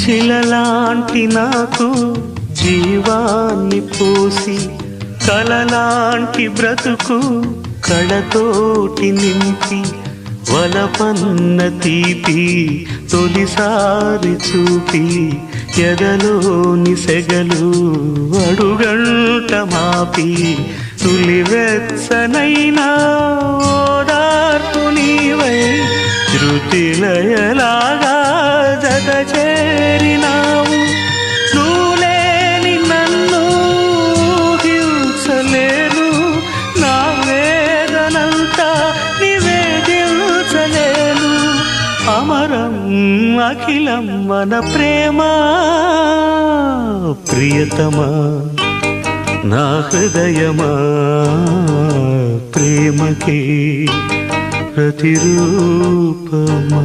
శిలలాంటి నాకు జీవాన్ని పోసి కలలాంటి బ్రతుకు కళతోటి నింపి వలపన్న తీపి తొలిసారి చూపి ఎదలోని సెగలు అడుగంట మాపి తులివెచ్చనైనా ఓదార్పు నీవై శృతిలయలాగా జత చేరినావు. నువ్వులేని నన్ను హింసలేను, నా వేదనంతా నివేదించలేను. అమరం అఖిలం మన ప్రేమ ప్రియతమా నా హృదయమా ప్రేమకి ప్రతిరూపమా.